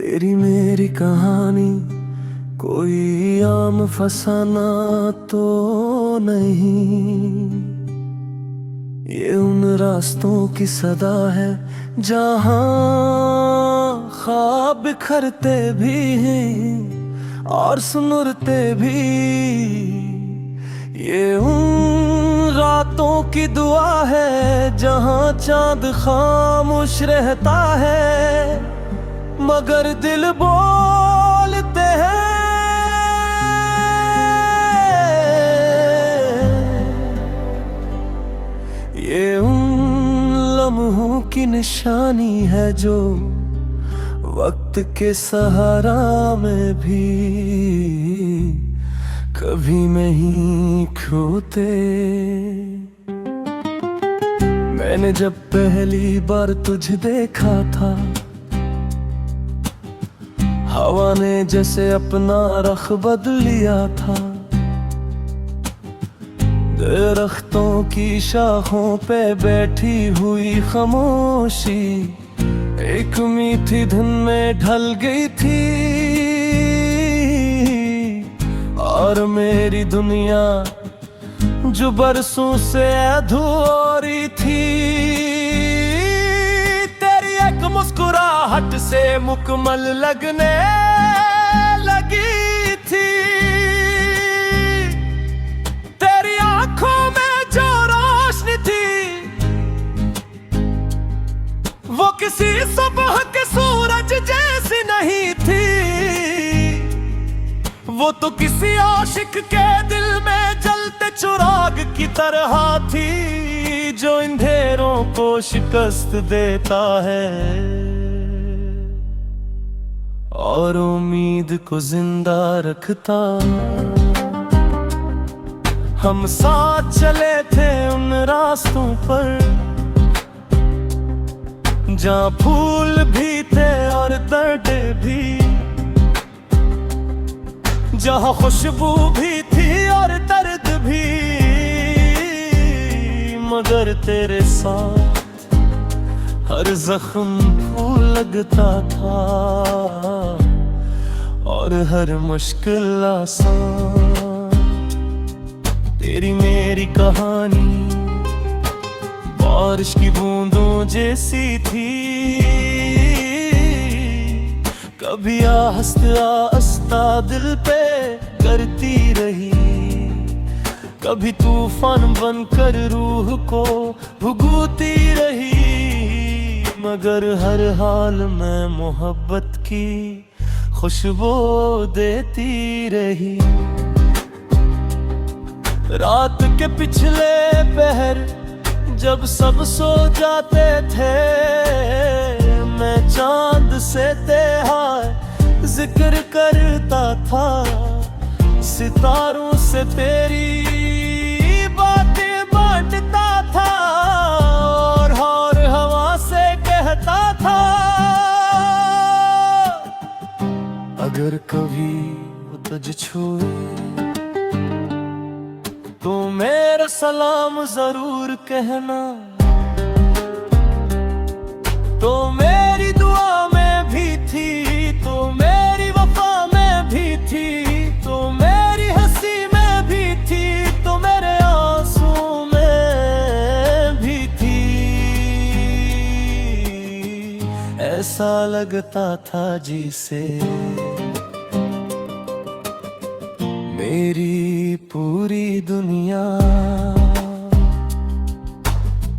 तेरी मेरी कहानी कोई आम फसाना तो नहीं, ये उन रास्तों की सदा है जहां ख्वाब बिखरते भी हैं और सुनुरते भी। ये उन रातों की दुआ है जहां चांद खामोश रहता है मगर दिल बोलते हैं। ये उन लम्हों की निशानी है जो वक्त के सहारा में भी कभी नहीं खोते। मैंने जब पहली बार तुझे देखा था, हवा ने जैसे अपना रख बदल लिया था। दरख्तों की शाखों पे बैठी हुई खामोशी एक मीठी धुन में ढल गई थी और मेरी दुनिया जो बरसों से अधूरी थी तेरी एक मुस्कुराहट से मुकम्मल लगने लगी थी। तेरी आंखों में जो रोशनी थी वो किसी सुबह के सूरज जैसी नहीं थी। वो तो किसी आशिक के दिल में जलते चिराग की तरह थी जो अंधेरों को शिकस्त देता है और उम्मीद को जिंदा रखता। हम साथ चले थे उन रास्तों पर जहाँ फूल भी थे और दर्द भी, जहाँ खुशबू भी थी और दर्द भी। मगर तेरे साथ हर जख्म फूल लगता था और हर मुश्किल आसान। तेरी मेरी कहानी बारिश की बूंदों जैसी थी, कभी आहिस्ता आहिस्ता दिल पे करती रही, कभी तूफान बनकर रूह को भुगोती रही। मगर हर हाल में मोहब्बत की खुशबू देती रही। रात के पिछले पहर जब सब सो जाते थे मैं चांद से तेरा जिक्र करता था, सितारों से तेरी बातें बांटता था और हवा से कहता था अगर कभी वो तुझे छूए तो मेरा सलाम जरूर कहना। तो मेरी दुआ में भी थी, तो मेरी वफा में भी थी, तो मेरी हंसी में भी थी, तो मेरे आंसू में भी थी। ऐसा लगता था जिसे मेरी पूरी दुनिया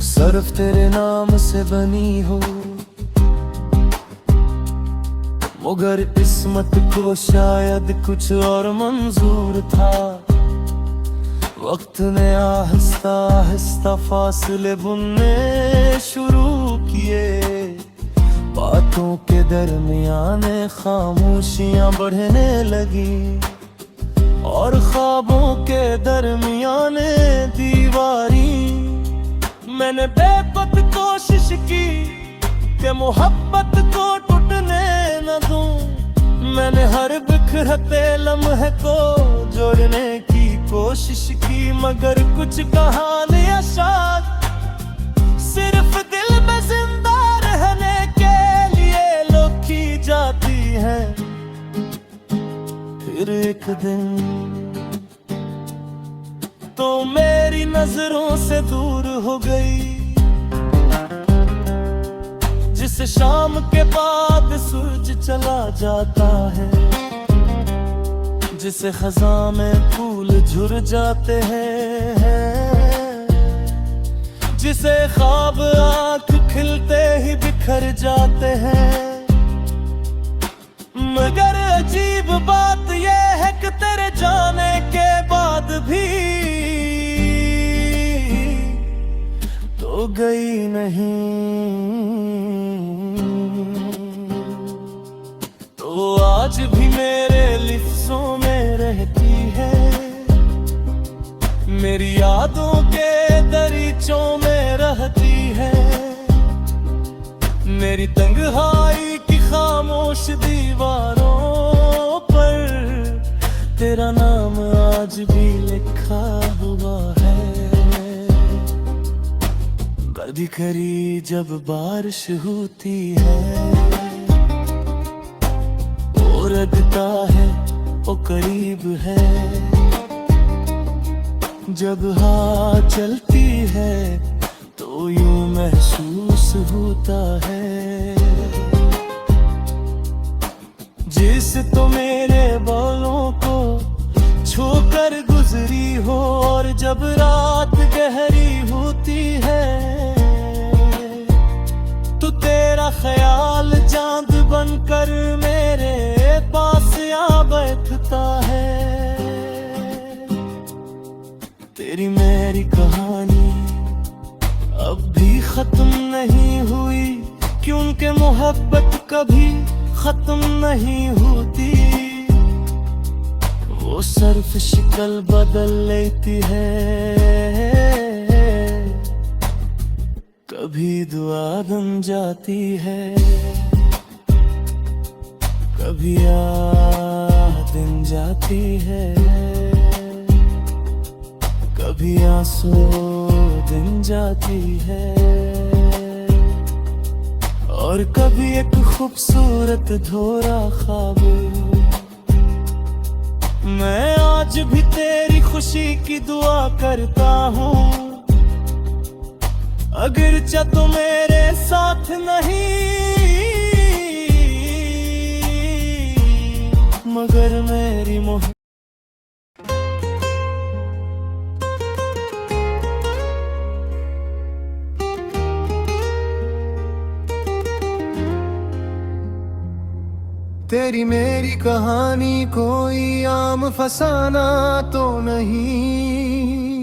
सिर्फ तेरे नाम से बनी हो। मगर किस्मत को शायद कुछ और मंजूर था। वक्त ने आहिस्ता आहिस्ता फासले बुनने शुरू किए, बातों के दरमियान खामोशियां बढ़ने लगी और ख्वाबों के दरमियान दीवारी। मैंने बेपत कोशिश की कि मोहब्बत को टूटने न दूं। मैंने हर बिखरते लम्हे को जोड़ने की कोशिश की मगर कुछ कहानियां शायद सिर्फ दिल में जिंदा रहने के लिए लिखी जाती फिर एक दिन तो मेरी नजरों से दूर हो गई। जिस शाम के बाद सूरज चला जाता है, जिसे खज़ां में फूल झुर जाते हैं, जिसे ख्वाब आँख खिलते ही बिखर जाते हैं। मगर अजीब बात यह है कि तेरे जाने के बाद भी तो गई नहीं। तो आज भी मेरे लिफ्ज़ों में रहती है, मेरी यादों के दरीचों में रहती है। मेरी तन्हाई की खामोश दीवारों पर तेरा नाम आज भी लिखा हुआ है। कभी कभी जब बारिश होती है, वो लगता है वो करीब है। जब हवा चलती है तो यूं महसूस होता है जिस तो मेरे बालों को छूकर गुजरी हो। और जब रात गहरी होती है तो तेरा ख्याल चांद बनकर मेरे पास आ बैठता है। तेरी मेरी कहानी अब भी खत्म नहीं हुई, क्योंकि मोहब्बत कभी खत्म नहीं होती। वो सिर्फ शक्ल बदल लेती है, कभी दुआ बन जाती है, कभी याद बन जाती है, कभी आंसू बन जाती है, और कभी एक खूबसूरत धोरा ख्वाब। मैं आज भी तेरी खुशी की दुआ करता हूँ, अगरचे तो मेरे साथ नहीं, मगर मेरी मोहब्बत तेरी मेरी कहानी कोई आम फसाना तो नहीं,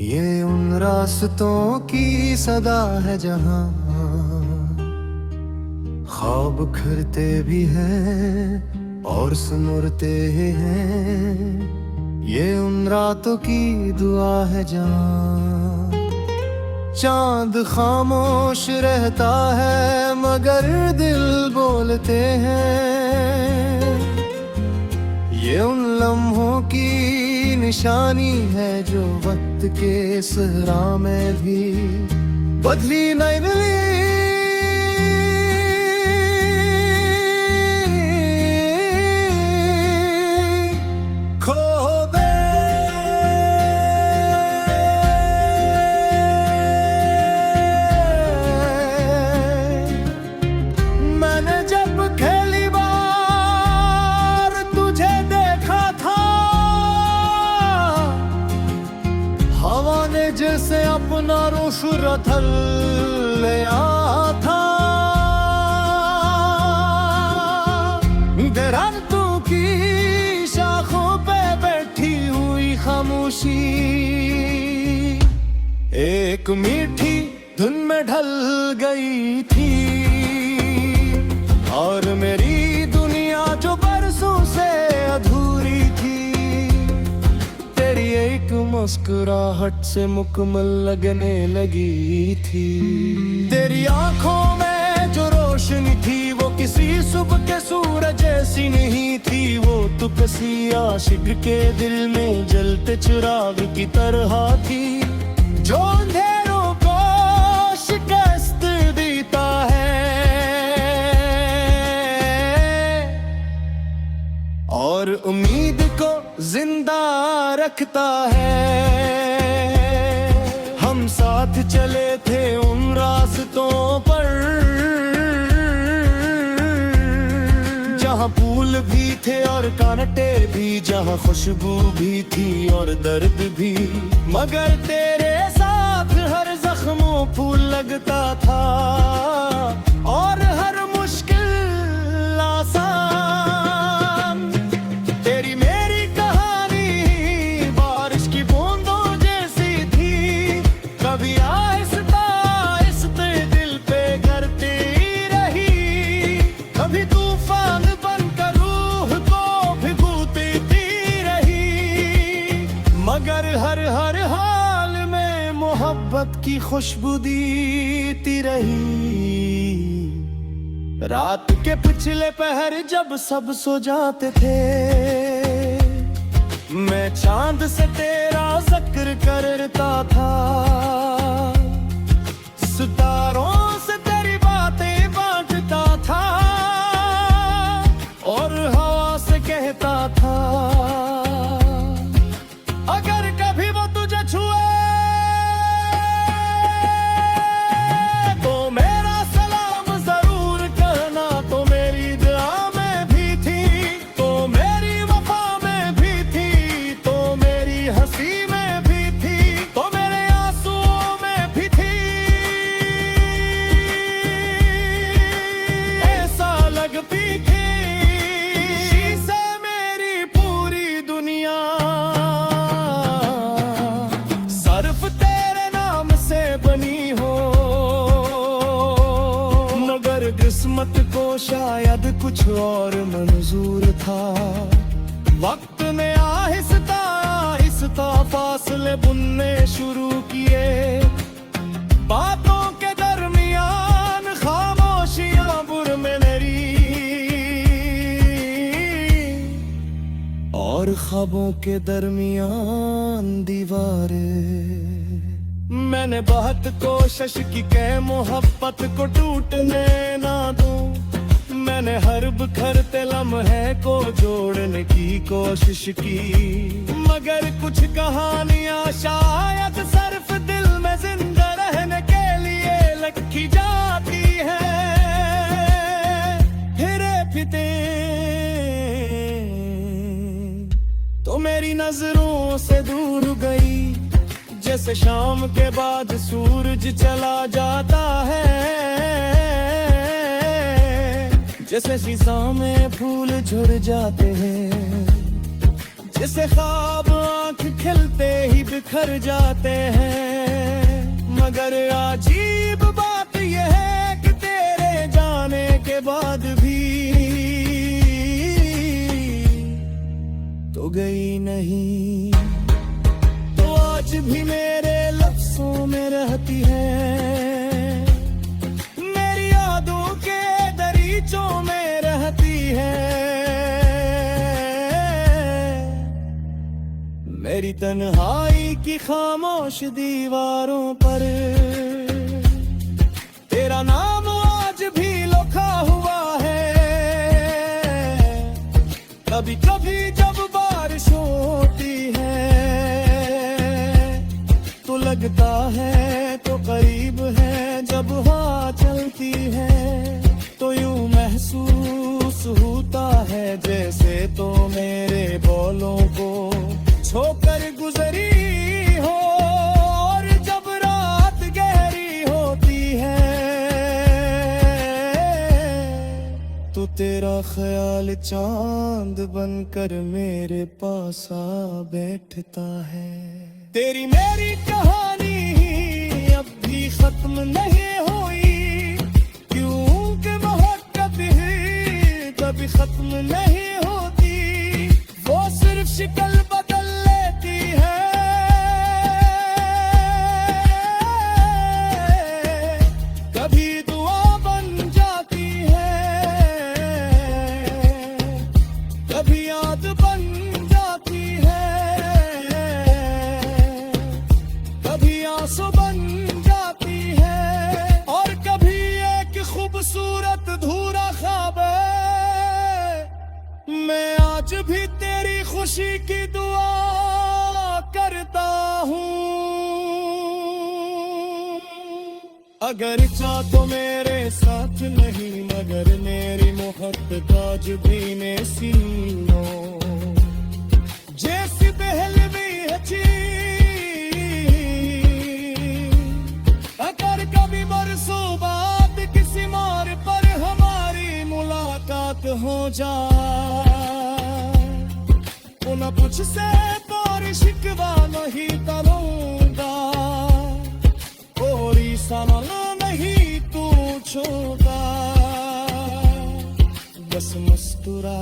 ये उन रास्तों की सदा है जहां ख्वाब खिलते भी हैं और सुनते हैं। ये उन रातों की दुआ है जहां चांद खामोश रहता है मगर दिल बोलते हैं। ये उन लम्हों की निशानी है जो वक्त के सहरा में भी बदली नहीं मिली। जैसे अपना रोश रथल लिया था, दरख्तों की शाखों पे बैठी हुई खामोशी एक मीठी धुन में ढल गई थी। और मेरी दुनिया जो बरसों से अधूरी थी, तेरी एक मुस्कुराहट से मुकम्मल लगने लगी थी। तेरी आंखों में जो रोशनी थी वो किसी सुबह के सूरज जैसी नहीं थी, वो तो किसी आशिक के दिल में जलते चिराग की तरह थी जो अंधेरों को शिकस्त देता है। और उम्मीद को जिंदा रखता है। हम साथ चले थे उन रास्तों पर जहाँ फूल भी थे और कांटे भी, जहाँ खुशबू भी थी और दर्द भी। मगर तेरे साथ हर जख्मों फूल लगता था और हर मुश्किल आसान। तेरी मेरी कहानी बारिश की बूंदों जैसी थी, कभी आहिस्ता आहिस्ते दिल पे गिरती रही, कभी तूफान बनकर रूह को भिगोती रही। मगर हर हाल में मोहब्बत की खुशबू देती रही। रात के पिछले पहर जब सब सो जाते थे, मैं चांद से तेरा जिक्र करता था, सितारों से तेरी बातें बांटता था और हवा से कहता था अगर कभी वो तुझे छुए तो मेरा सलाम जरूर कहना। तो मेरी दुआ में भी थी, तो मेरी वफा में भी थी, तो मेरी हंसी में भी थी, तो मेरे आंसुओं में भी थी। ऐसा लगती थी से मेरी पूरी दुनिया सिर्फ तेरे नाम से बनी हो। मगर किस्मत को शायद कुछ और मंजूर था। वक्त ने आहिस्ता आहिस्ता फासले बुनने शुरू किए, बातों के दरमियान खामोशियां बुर में नरी और ख्वाबों के दरमियान दीवारें। मैंने बहुत कोशिश की कि मोहब्बत को टूटने ना दूं, मैंने हर बिखरते लम्हे को जोड़ने की कोशिश की। मगर कुछ कहानियां शायद सिर्फ दिल में जिंदा रहने के लिए लिखी जाती है। फिरे फिते तो मेरी नजरों से दूर गई, जैसे शाम के बाद सूरज चला जाता है, जैसे शीशा में फूल झड़ जाते हैं, जैसे ख्वाब आंख खिलते ही बिखर जाते हैं। मगर अजीब बात यह है कि तेरे जाने के बाद भी तो गई नहीं, तो आज भी मेरे लफ्जों में रहती है, मेरी यादों के दरीचों में रहती है। मेरी तन्हाई की खामोश दीवारों पर तेरा नाम आज भी लिखा हुआ है। कभी कभी जब बारिश होती है तो लगता है तो करीब है, जब हवा चलती है तो यूं महसूस होता है जैसे तो मेरे बोलों को छोकर गुजरी हो। और जब रात गहरी होती है तो तेरा ख्याल चांद बनकर मेरे पास आ बैठता है। तेरी मेरी कहानी अब भी खत्म नहीं हुई, क्योंकि मोहब्बत ही कभी खत्म नहीं होती, वो सिर्फ शक्ल बदल लेती है। कभी दुआ बन जाती है, कभी याद बन जाती है, कभी आंसू बन जाती है, और कभी एक खूबसूरत धूरा ख्वाब मैं आज आज भी तेरी खुशी की दुआ करता हूँ। अगर चाह तो मेरे साथ नहीं, मगर मेरी मोहब्बत आज भी ने सीनो जैसी पहलवी अच्छी। अगर कभी बरसों बाद किसी मोड़ पर हमारी मुलाकात हो जाए, पुनः मुझसे और शिकवा नहीं करूंगा, और सामना नहीं तू छोड़ा, बस मुस्कुरा